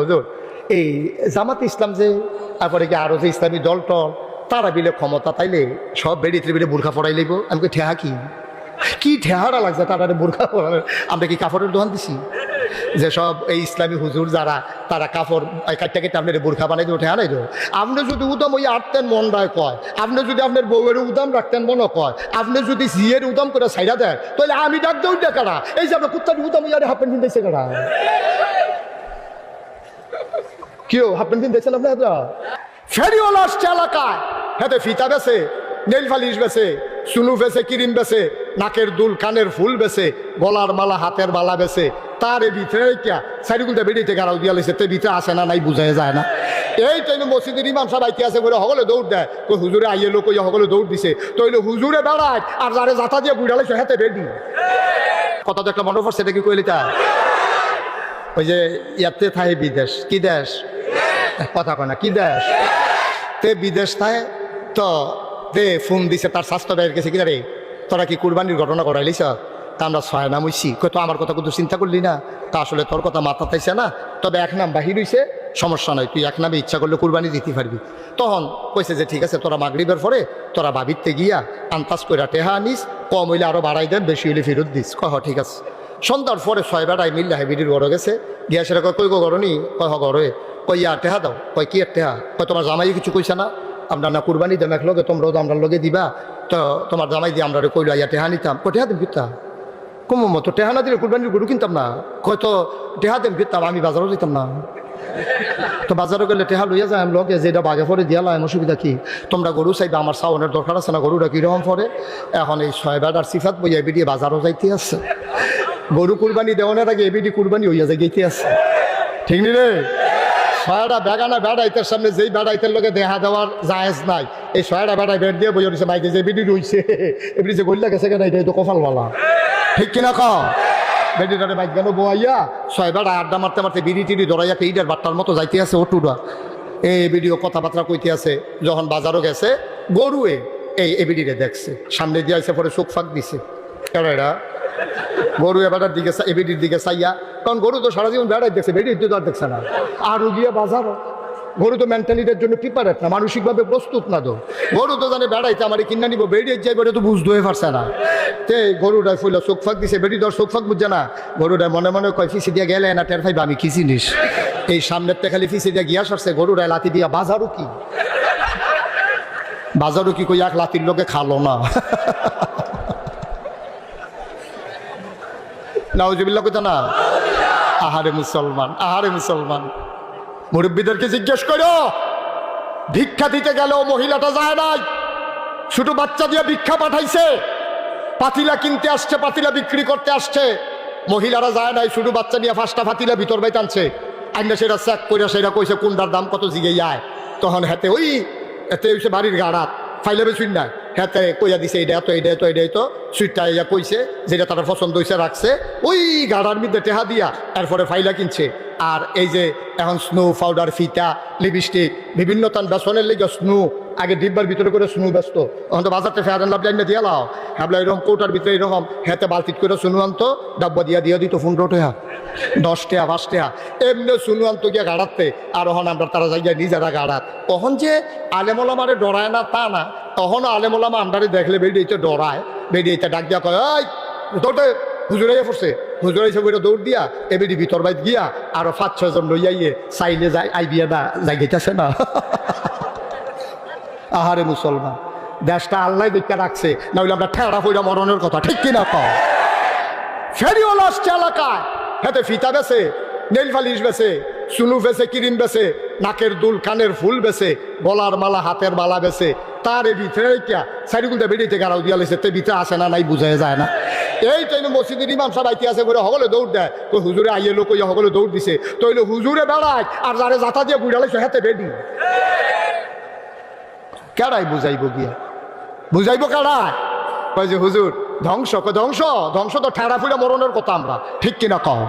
হুজুর এই জামাত ইসলাম যে তারপরে কি আরো যে ইসলামী দল টল তারা বিলে ক্ষমতা তাইলে সব বেরিয়ে বেরিয়ে বোরখা পড়াই লইব। আমি ঠেহা কি ঠেহারা লাগছে তারা বোরখা পড়ানো? আমরা কি কাপড়ের দোকান দিছি যে সব এই ইসলামী হুজুর যারা তারা কাপড় কাটটা কেটে আপনার বোরখা বানাই দেবো? ঠেহা নাই দেবো। আপনি যদি উদাম ওই আটতেন মনটায় কয়, আপনি যদি আপনার বউয়ের উদাম রাখতেন মনে কয়, আপনি যদি জিয়ের উদাম করে সাইডা দেয়, তাহলে আমি ডাক দেউ কারা? এই যে আপনার কুত্তার উদাম ইয়ারে হাফ প্যান্ট কিনতেছে কারা? কেউ হাফ প্যান্ট কিনতেছেন আপনারা? ফেরিওয়ালা আসছে এলাকায়, হাতে ফিতা বেছে, নেল ফালিশ বেছে, সুনু বেছে, ক্রিম বেছে, নাকের দুল, কানের ফুল বেছে, গলার মালা, হাতের মালা বেছে, তার এই ভিতরে সাইডগুলটা বেরিয়েতে গাড়াও দিয়া লেছে, তে ভিতরে আসে না নাই বুঝাই যায় না। এই তো মসজিদের ইমাম সাহেব আইতে আছে বলে সকলে দৌড় দেয়, কই হুজুরে আইয়ে লোক সকলে দৌড় দিছে, তো হইলো হুজুরে বেড়ায় আর যারে জাতা দিয়ে বুড়া লেছে হাতে বেডি। কথা তো একটা মনে পড়ছে, এটা কি কইলি তা? ওই যে ইয়াতে থাকে বিদেশ, কি দেশ কথা কয় না, কি দেশ তে বিদেশ থাকে, তো তে ফোন দিছে তার স্বাস্থ্য ব্যয়ের গেছে, কিনা রে তোরা কি কুরবানির ঘটনা করাইলিস? তা আমরা ছয় নাম হইছি। তো আমার কথা কিন্তু চিন্তা করলি না? তা আসলে তোর কথা মাথা থাইছে না, তবে এক নাম বাহির হইছে, সমস্যা নয়, তুই এক নামে ইচ্ছা করলে কুরবানি দিতে পারবি। তখন কইছে যে ঠিক আছে, তোরা মাগরিবের পরে তোরা বাবিতে গিয়া আন্তাজ কইরা টেহা আনিস, কম হইলে আরো বাড়াই দেন, বেশি হইলে ফেরত দিস। কহ ঠিক আছে। সন্ধ্যার পরে ছয় বেড়ায় মিল্লা হেবিডির ঘরে গেছে, গিয়া সেটা কই গো ঘরনি? কয় হ ঘরে। কই ইয়া টেহা দাও। কয় কি টেহা? কয় তোমার জামাই কিছু কইছে না? আমরা না কুরবানি দেম এক লগে, তোমরাও তো আমরা লগে দিবা, তো তোমার জামাই দিয়ে আমরা কইলো ইয়া টেহা নিতাম। কয় টেহা দেম কিতা? কম তো টেহা না দিলে কুরবানির গরু কিনতাম না। হয়তো টেহা দেম কিনতাম, আমি বাজারও দিতাম না। তো বাজারে গেলে টেহা লইয়া যায়, আমি লগে যেটা বাগে পরে দিয়া লাম, অসুবিধা কি? তোমরা গরু চাইবে, আমার সাউনের দরকার আছে না, গরুটা কীরকম পরে? এখন এই ছয় বেড়ার সিফাত বইয়া এবিডিয়ে বাজারও যাইতে আছে, গরু কুরবানি দেওয়ানের আগে এবিডি কুরবানি হইয়া যায় গেইতে আছে, ঠিক নি রে? ছয়টা বেগানা বেড়াইতের সামনে যেই বেড়াইতের লোকে দেখা দেওয়ার জায়েজ নাই, এই ছয়টা বেড়াই বেড় দিয়ে বইয়া রয়েছে বাইকে যে এবিডি রয়েছে, এবিডি যে গল্লা গেছে কেন, এটা তো কপালওয়ালা, ঠিক কিনা ক? বেডিটারে বাইক গেল বোয়াইয়া ছয় বেড়া আড্ডা মারতে মারতে বিড়ি টিড়ি ধরাইয়া ইটার বাট্টার মতো যাইতে আছে ওটুরা, এই ভিডিও কথাবার্তা কইতে আছে। যখন বাজারও গেছে গরুয়ে এই এবিডিরে দেখছে, সামনে দিয়ে আসে, পরে চোখ ফাঁক দিছে, কেন এটা গরু এবারের দিকে এবিডির দিকে চাইয়া, কারণ গরু তো সারা জীবন বেড়াই দেখছে, বেডির তো আর দেখছে না। আরও গিয়ে বাজারও গরু তো মেন্টালিটির জন্য প্রিপারেট না, মানসিকভাবে প্রস্তুত না। তো গরু তো জানে বেড়াইতে আমার কিনা নিব, বেরিয়ে যাই বেড়ে তো বুঝতে হয়ে পারছে না। তে গরুটায় ফুল চোখ ফাঁক দিছে, বেড়ি ধর চোখ ফাঁক বুঝছে না, গরুটায় মনে মনে কয় ফিসি দিয়া গেলে না টের ফাইবা আমি কি জিনিস, এই সামনের তে খালি ফিসি দিয়া গিয়া সরছে, গরুটায় লাতি দিয়া বাজারও কি কই এক লাতির লোকে খালো না। নাউজুবিল্লাহ কইতা না? আহারে মুসলমান, আহারে মুসলমান, মুরব্বীদেরকে জিজ্ঞেস করো, ভিক্ষা দিতে গেলেও মহিলাটা যায় নাই, ছোট বাচ্চা দিয়ে ভিক্ষা পাঠাইছে, পাতিলা কিনতে আসছে, পাতিলা বিক্রি করতে আসছে, মহিলারা যায় নাই, ছোট বাচ্চা নিয়ে 5টা পাতিলা ভিতর বাইতে আনছে, আইনা সেটা চেক করে সেটা কইছে কোনটার দাম কত জিগে যায়, তখন হাতে ওই এতে হইছে বাড়ির গাড়াত ফাইলে বেশুন না, হাতে কইয়া দিছে এটা তো এটা তো এটাই তো, সুইটটা ইয়া কইছে যেটা তারা পছন্দ হয়েছে রাখছে, ওই গাড়ার মধ্যে টেহা দিয়া এরপরে ফাইলা কিনছে। আর এই যে এখন স্নো পাউডার, ফিতা, লিপস্টিক, বিভিন্ন তান বেসনের লেগে স্নো, আগে ডিব্বার ভিতরে করে স্নো ব্যস্ত, এখন তো বাজারতে ফেয়ার লাভ লাইন দিয়ে লাও, হ্যাবলা এরকম কৌটার ভিতরে এরকম হাতে বালতিট করে স্নো আনতো, ডাব্বা দিয়া দিত 15 টাকা, 10 টাকা, 5 টাকা, এমনি স্নো আনতো গিয়া গাড়াতে। আর ওখানে আমরা তারা যাই নিজেরা গাড়াত, তখন যে আলেমোলামারে ডরায় না তা না, তখনও আলেমোলামা আমরারে দেখলে বেরিয়েছে ডরায়, বেরিয়েছে ডাক দিয়া কয় এই দৌড়ে, হুজুরাইয়া পড়ছে, হুজুরাইছে বইটা দৌড় দিয়া এবিডি ভিতর বাইত গিয়া আরো 5-6 জন লইয়াইয়ে চাইলে যাই আইবিয়া না যাই গেছে না। আহারে মুসলমান, দেশটা আল্লাহ দেখা রাখছে, না হইলে আমরা ঠেড়া ফইরা মরণের কথা, ঠিক কিনা কও? ফেরিওয়ালা আসছে এলাকায়, হাতে ফিতা বেছে, নেল ফালিশ বেছে, সুনু বেছে, ক্রিম বেছে, নাকের দুল, কানের ফুল বেছে, গলার মালা, হাতের মালা বেছে, তার এই ভিতরে সাইডগুলটা বেরিয়েতে গাড়াও দিয়া লেছে, তে ভিতরে আসে না নাই বুঝাই যায় না। এই তো মসজিদের ইমাম সাহেব আইতে আছে বলে সকলে দৌড় দেয়, তো হুজুরে আইয়ে লোক সকলে দৌড় দিছে, তো হইলো হুজুরে বেড়ায় আর যারে জাতা দিয়ে বুড়া লেছে হাতে বেডি, কেডাই বুঝাইব গিয়া, বুঝাইব কেডায়? কয় যে হুজুর ধ্বংস, ধ্বংস ধ্বংস তো ঠেড়া ফুড়া মরণের কথা আমরা, ঠিক কিনা কও?